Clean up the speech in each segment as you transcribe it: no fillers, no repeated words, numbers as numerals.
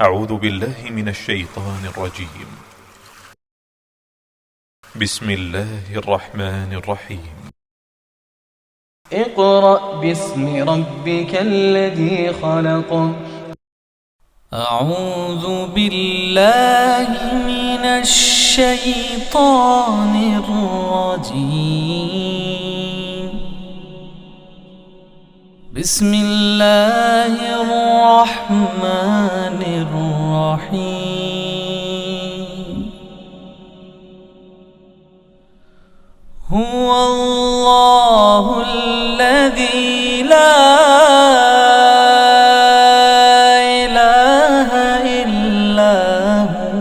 أعوذ بالله من الشيطان الرجيم. بسم الله الرحمن الرحيم. اقرأ باسم ربك الذي خلق. أعوذ بالله من الشيطان الرجيم. بسم الله الرحمن الرحيم. هو الله الذي لا إله إلا هو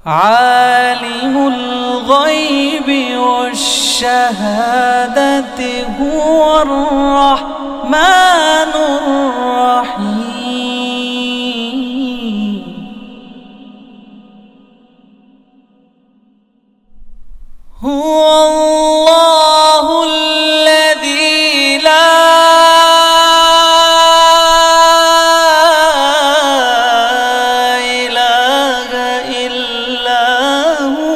عالم الغيب والشهادة هو الرحمن الرحيم. هو الله الذي لا إله إلا هو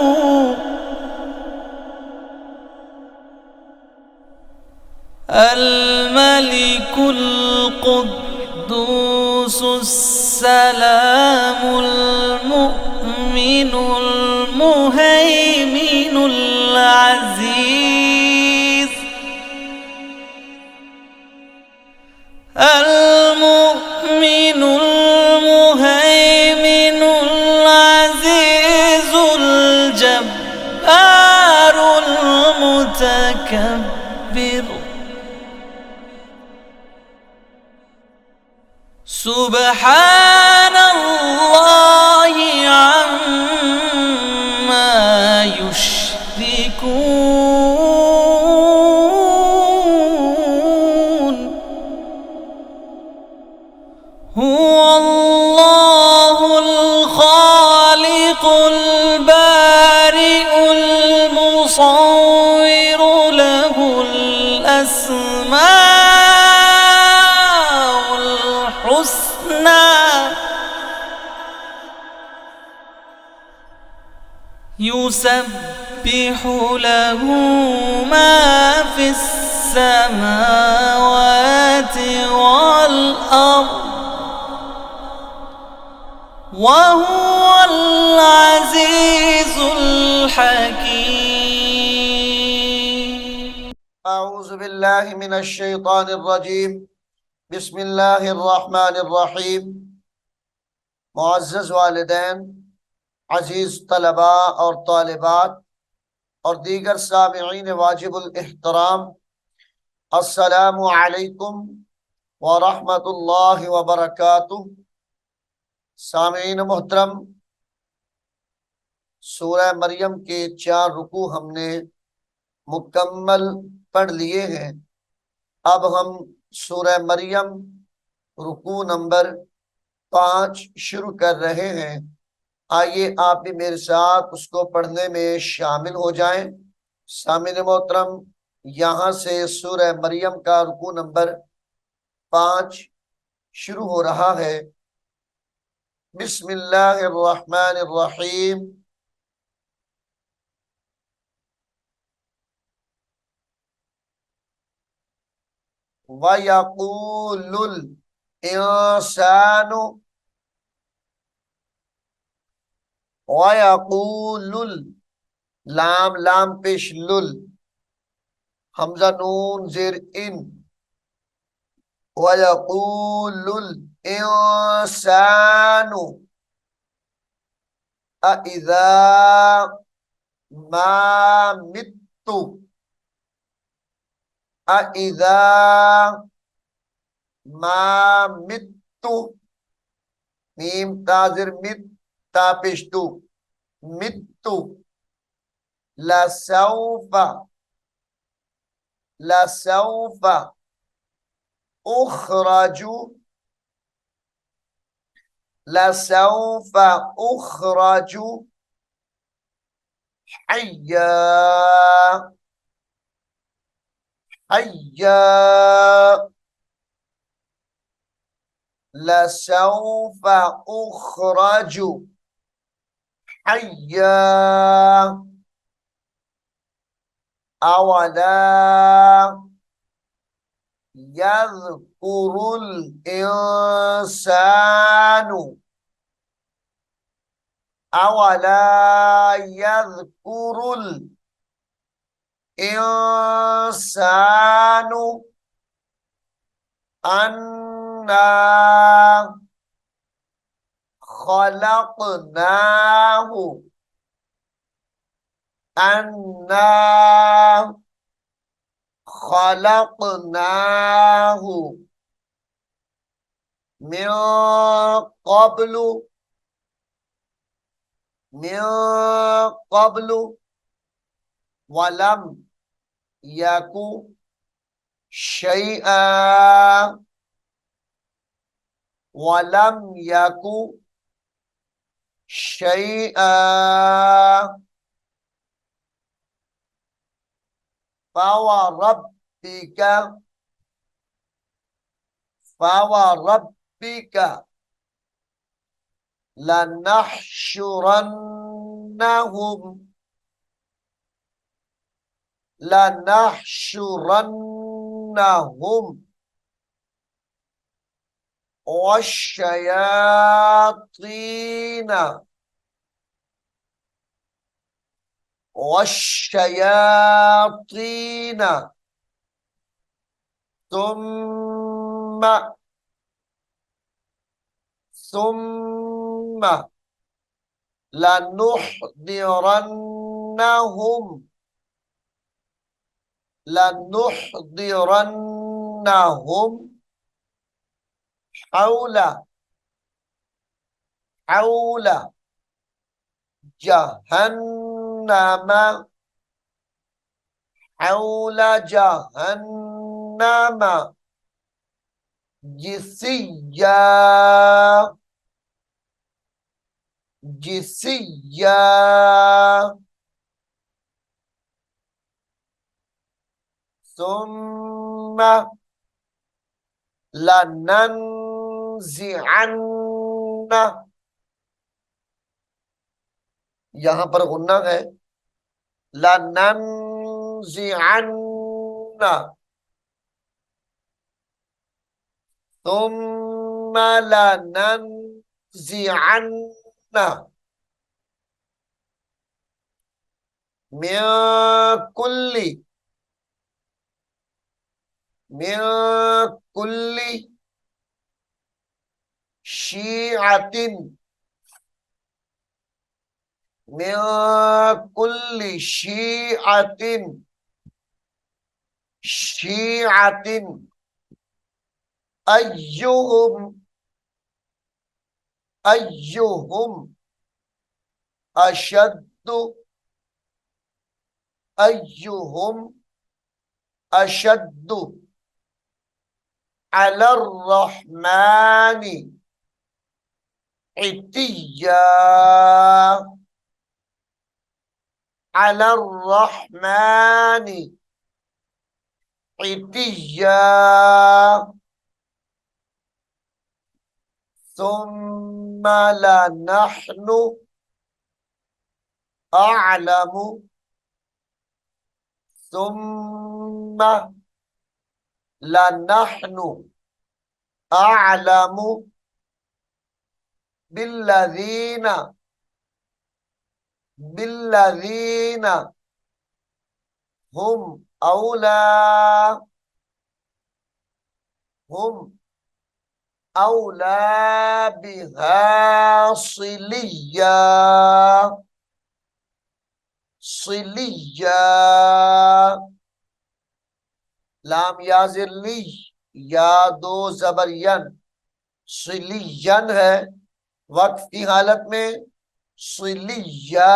الملك القدوس السلام المؤمن المهيمن العزيز المؤمن المهيمن العزيز الجبار المتكبر. سبحان الله عما يشركون. هو الله الخالق البارئ المصور له الأسماء الحسنى يسبح له ما في السماوات والأرض وهو العزيز الحكيم. أعوذ بالله من الشيطان الرجيم. بسم الله الرحمن الرحيم. मुअज़्ज़ज़ वालिदैन, अजीज़ तलबा और तालिबात और दीगर सामिईन वाजिबुल इहतराम, अस्सलामु अलैकुम व रहमतुल्लाहि व बरकातुहू। सामिईन मोहतरम, सूरह मरियम के 4 रुकू हमने मुकम्मल पढ़ लिए हैं। अब हम सूरह मरियम रुकू नंबर 5 शुरू कर रहे हैं। आइए आप भी मेरे साथ उसको पढ़ने में शामिल हो जाएं। सामिन मोहतरम, यहाँ से सूरह मरियम का रुकू नंबर 5 शुरू हो रहा है। बिस्मिल्लाहिर्रहमानिर्रहीम। वयक़ूलुल इंसानु वयक़ूलुल लाम लाम पेश लुल, हमजा नून जेर इन, वयक़ूलुल इंसानु अइज़ा मा मित्तु अइज़ा मा मित्तु, मीम ताजिर मित तापिश्तु मित्तु, लसौफा लसौफा उखरजु लसौफा उखरजु हय्या हय्या लसौफ उखरजु हय्या अवला यज़कुरुल इंसानु अवला यज़कुरुल इंसानु अन्ना खलकनाहु अन्ना खलकनाहु मिन क़ब्लु वलम यकु शैआ वलम यकु शैआ फवरब्बिक लनहशुरन्नहुम वश्शयातीन ثم لنحضرنهم حول جهنم जिसिया ثم लनंजिअन्न यहां पर गुन्ना है लनंजिअन्न ثم लनंजिअन्न मिन कुल्ली शीअतिन मिन कुल्ली शीअतिन अय्युहुम अशद्दु अलर रहमानी इतिया अलर रहमानी इतिया ثم لنحن أعلم ثم لنحن أعلم بالذين هم أولى بها صليا लाम याजिरली या दो जबरियन सिलियन है वक्फ की हालत में सिलिया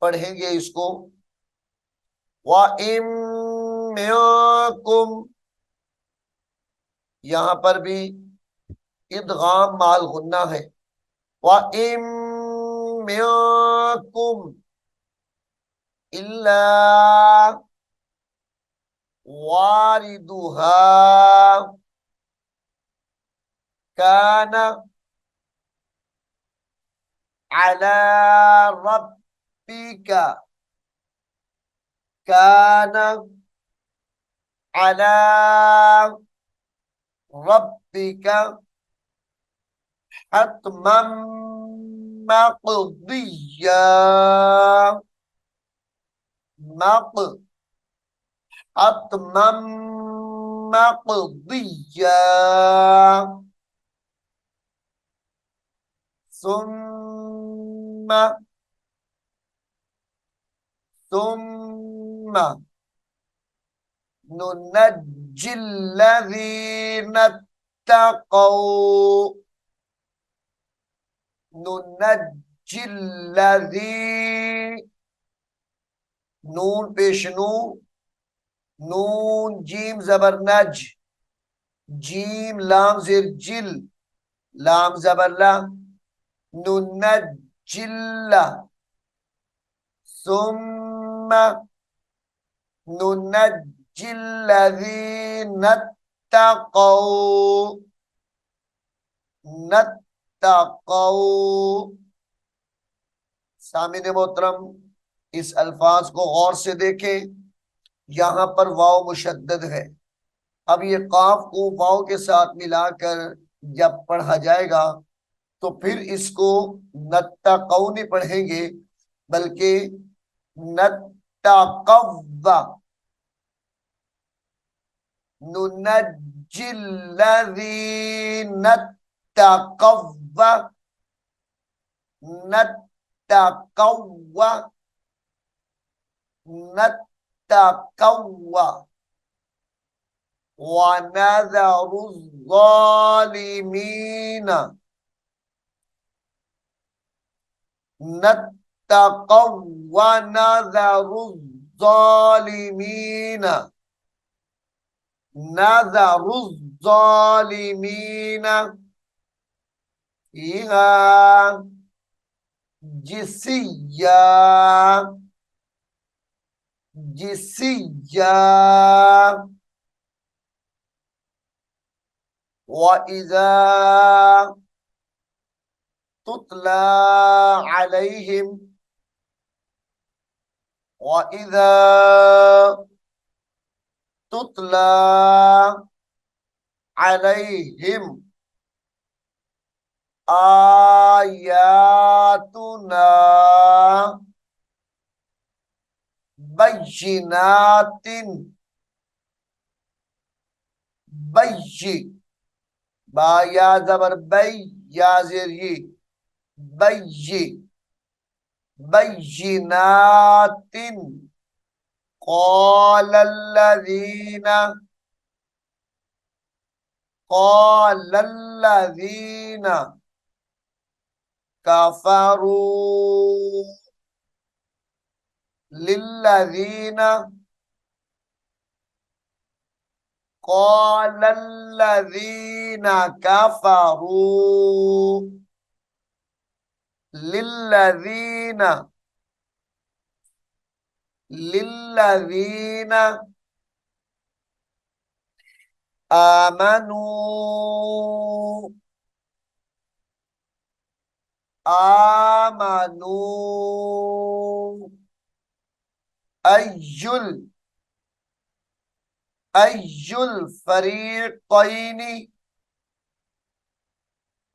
पढ़ेंगे इसको व इम्मिकुम यहां पर भी इदगाम माल गुन्ना है व इम्मिकुम इल्ला वारिदुहा काना अला रब्बिका, काना अला रब्बिका हतमम मक़दिया, मक़ हतमम मक़दिया, सुम्मा सुम्मा नुनज्जिल्लज़ीना तक़ौ, नुनज्जिल्लज़ी, नून पेशनू, नून जीम जबर नज, जीम लाम जिर जिल, लाम जबर ला, नुनज्जिल्ला, सुम्मा नुनज्जिल्लज़ीना तक़ौ, नत्तक़ौ। सामिने मोहतरम, इस अल्फाज को गौर से देखें। यहां पर वाव मुशद्दद है। अब ये काफ को वाव के साथ मिलाकर जब पढ़ा जाएगा तो फिर इसको नत्तक़ौ नहीं पढ़ेंगे, बल्कि नत्तक़व्वा, नुनज्जिल्लज़ीना तक़व्वा, नत्तक़व्वा, नत्तक़व्वा, वनज़रुज़्ज़ालिमीना, नत्तक़व्वा नज़रुज़्ज़ालिमीना, नज़रुज़्ज़ालिमीना फ़ीहा जिसिय्या, जिसिय्या, वइज़ा तुतला अलैहिम, वइज़ा तुतला अलैहिम आयातुना बय्यिनातिन, बय्यि, बा या ज़बर बै, या ज़ेर ये, बय्यि, बय्यिनातिन, क़ालल्लज़ीना, क़ालल्लज़ीना कफ़रू लिल्लज़ीना, क़ालल्लज़ीना कफ़रू लिल्लज़ीना, लिल्लज़ीना आमनू, आमनू, अय्युल, अय्युल फरीक़ैनी,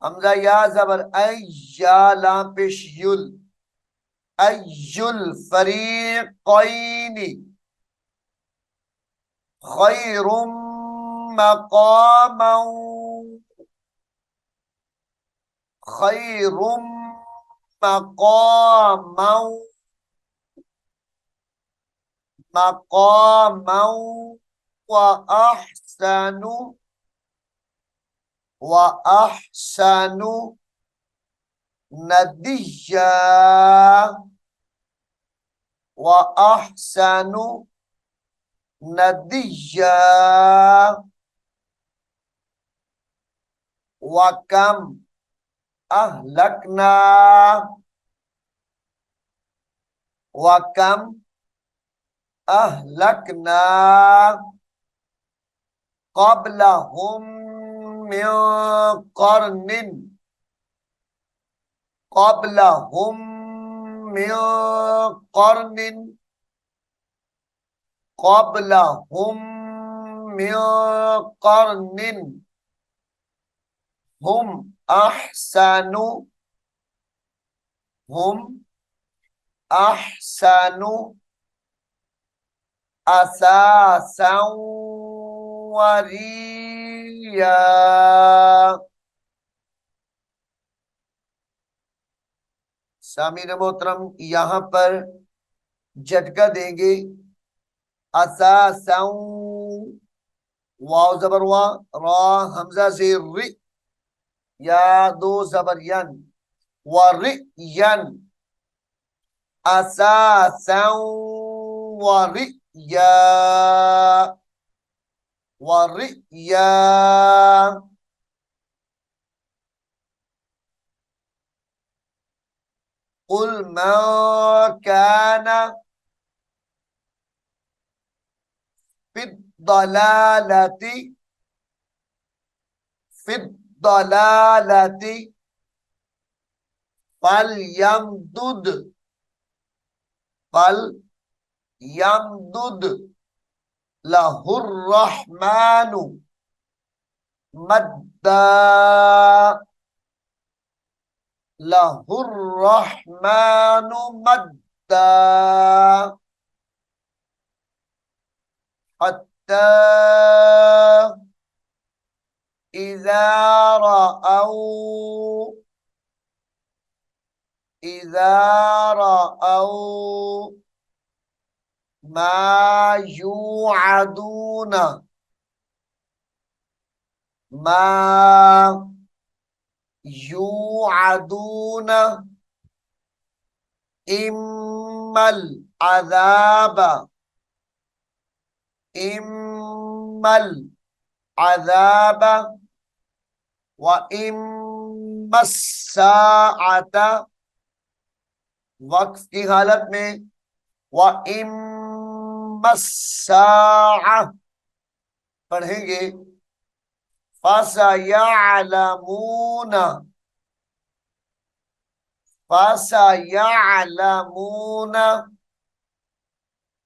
हमजा या ज़बर ऐ, या लाम पेश युल, अय्युल फरीक़ैनी खैरुम मक़ामन, खैरुम मक़ामन, मक़ामन व अहसनु, व अहसनु नदिया, व अहसनु नदिया, व कम अहलकना, व कम अहलकना क़ब्लहुम मिन क़र्निन क़ब्लहुम मिन क़र्निन क़ब्लहुम मिन क़र्निन हुम अहसनु हुम अहसनु असासन वरिया। सामीर मोहतरम यहां पर झटका देंगे। असासन, वाव जबर वा, रा हमजा से रि, या दो जबर यन, वरियन, असासन वरिया, वरिया। कुल मा काना फिद्दलालती फिद्दलालती फलयमदुद फलयमदुद लहुर्रहमानु मद्दा लहुर्रहमानु मद्दा हत्ता इज़ा रअऊ मा युअदून मा युअदून इम्मल अज़ाब इम्मल अज़ाब व इम्मस्साअता, वक्फ की हालत में व इम्मस्साअ पढ़ेंगे। फसयअलमून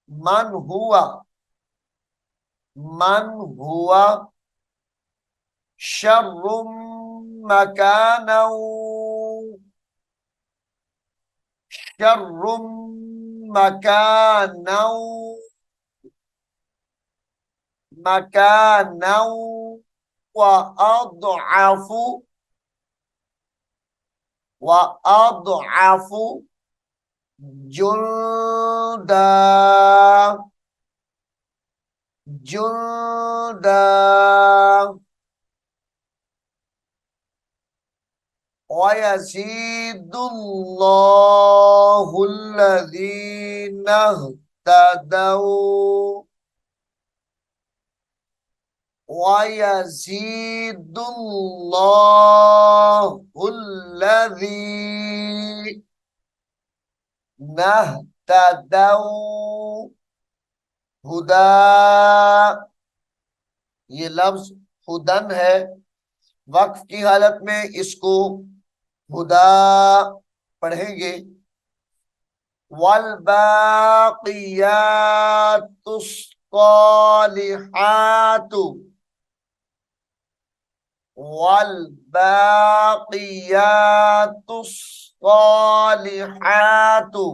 मन हुआ शर्रुम मकानौ शर्रुम मकानौ मकानौ व अضعफु जुल्दा जुल्दा वयज़ीदुल्लाहुल्लज़ीना इह्तदौ वयज़ीदुल्लाहुल्लज़ीना इह्तदौ हुदा। ये लफ्ज हुदन है। वक्फ की हालत में इसको हुदा पढ़ेंगे। वल बाक़ियातुस सालिहातु वल बाक़ियातुस सालिहातु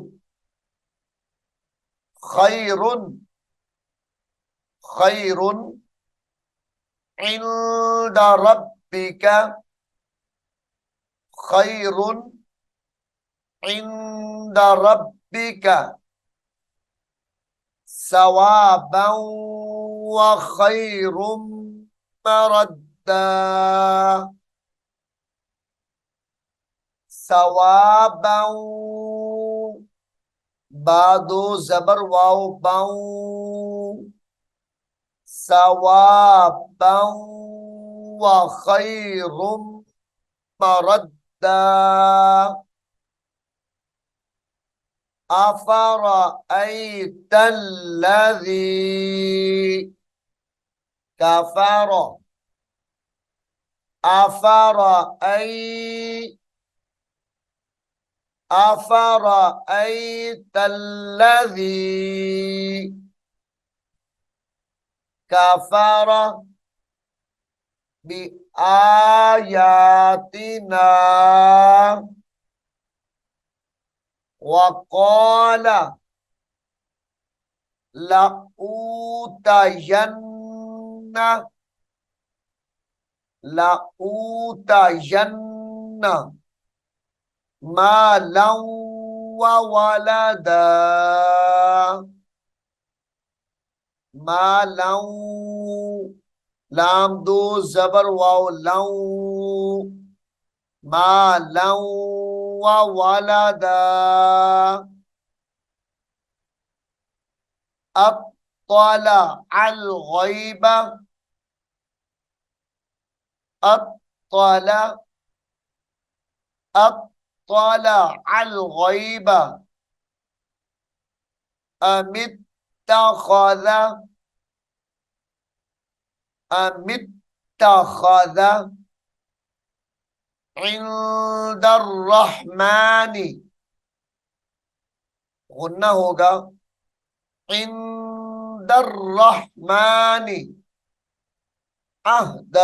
खैरुन खैरुन इंद रब्बिका खैरुन इंद रब्बिका सवाबन व खैरुम मरद्दा सवाबन बादो जबर वाव बाऊ सवाबन व खैरुम मरद्दा अफ़रअयतल्लज़ी कफ़र أفرأيت الذي كفر بآياتنا وقال لأوتين مالا وولدا مالا لام دو زبر واو لو مالا وولدا أطلع الغيب أطلع أطلع الغيب أم اتخذ عند الرحمن غنى होगा عند الرحمن أهدى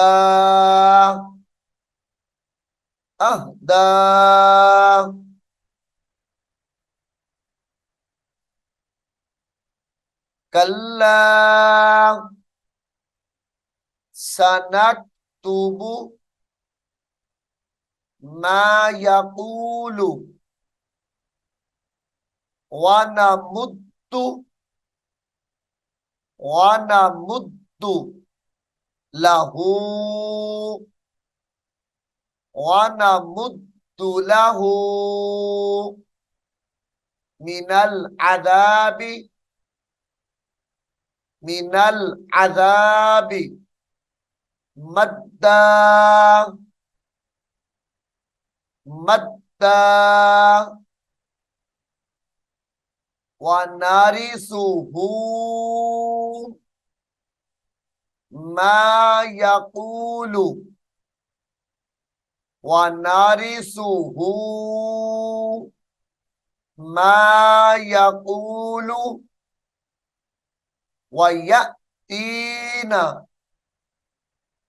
كلا سنكتب ما يقول ونمد له ونمد له من العذاب مدا ونرثه ما يقول ويأتينا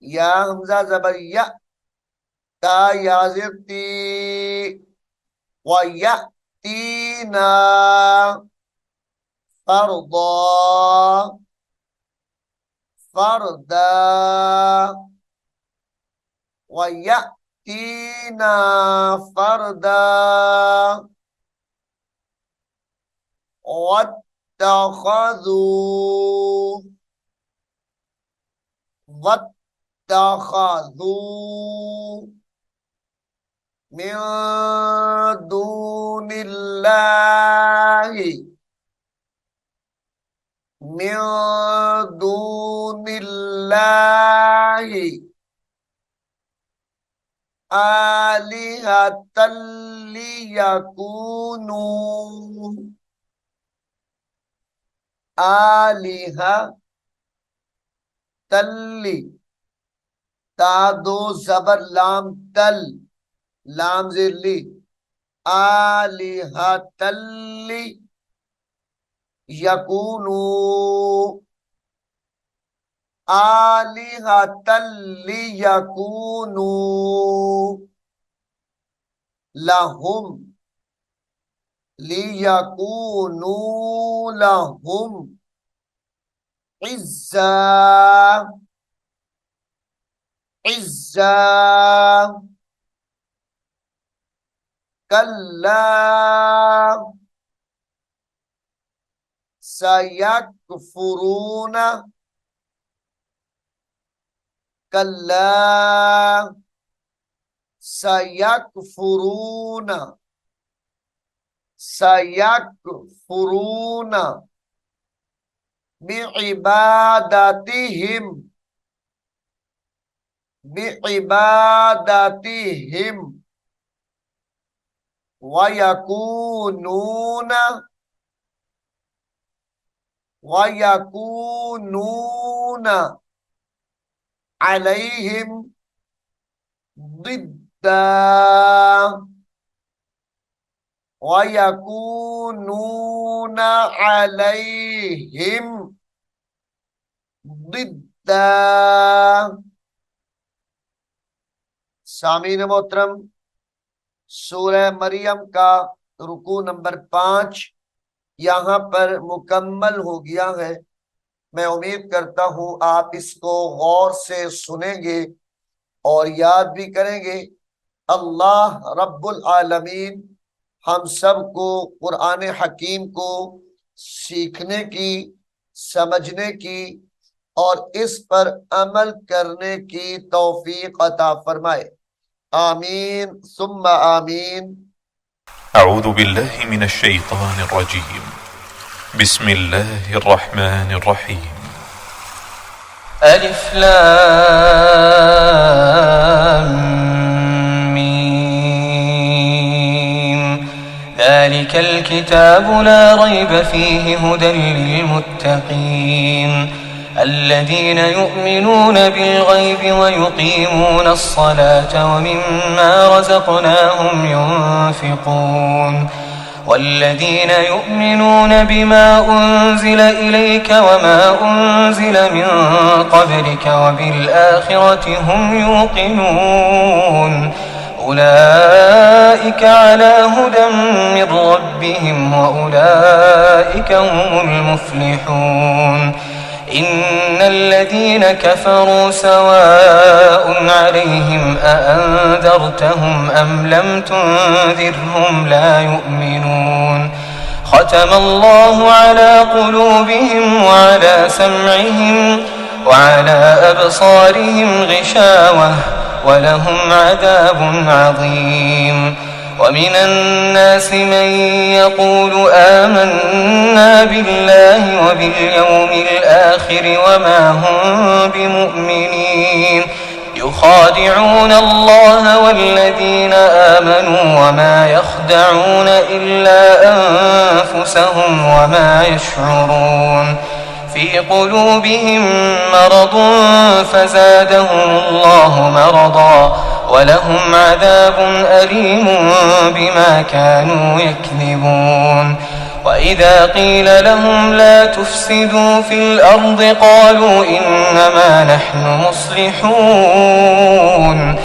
يا همزة زبر يا تا يا زرتي ويأتينا فردا ويأتينا فردا واتخذوا من دون الله آلهة ليكونوا تلی تا دو زبر لام تل لام زیر لی آلہہ تلی یکونو آلہہ تلی یکونو لہم لیکونو لہم عزا كلا سيكفرون كلا سيكفرون بعبادتهم ويكونون عليهم ضدا वयकूनून अलैहिम ضدا। सामीन मोहतरम, सूरह मरियम का रुकू नंबर 5 यहाँ पर मुकम्मल हो गया है। मैं उम्मीद करता हूं आप इसको गौर से सुनेंगे और याद भी करेंगे। अल्लाह रब्बुल आलमीन हम सबको कुरान हकीम को सीखने की, समझने की और इस पर अमल करने की तौफीक अता फरमाए। आमीन सुम्मा आमीन। أعوذ بالله من الشيطان الرجيم بسم الله الرحمن الرحيم ألف لام ميم ذلك الكتاب لا ريب فيه هدى للمتقين الذين يؤمنون بالغيب ويقيمون الصلاة ومما رزقناهم ينفقون والذين يؤمنون بما أنزل إليك وما أنزل من قبلك وبالآخرة هم يوقنون أولئك على هدى من ربهم وأولئك هم المفلحون إن الذين كفروا سواء عليهم أأنذرتهم أم لم تنذرهم لا يؤمنون ختم الله على قلوبهم وعلى سمعهم وعلى أبصارهم غشاوة ولهم عذاب عظيم ومن الناس من يقول آمنا بالله وباليوم الآخر وما هم بمؤمنين يخادعون الله والذين آمنوا وما يخدعون إلا أنفسهم وما يشعرون في قلوبهم مرض فزادهم الله مرضا ولهم عذاب أليم بما كانوا يكذبون وإذا قيل لهم لا تفسدوا في الأرض قالوا إنما نحن مصلحون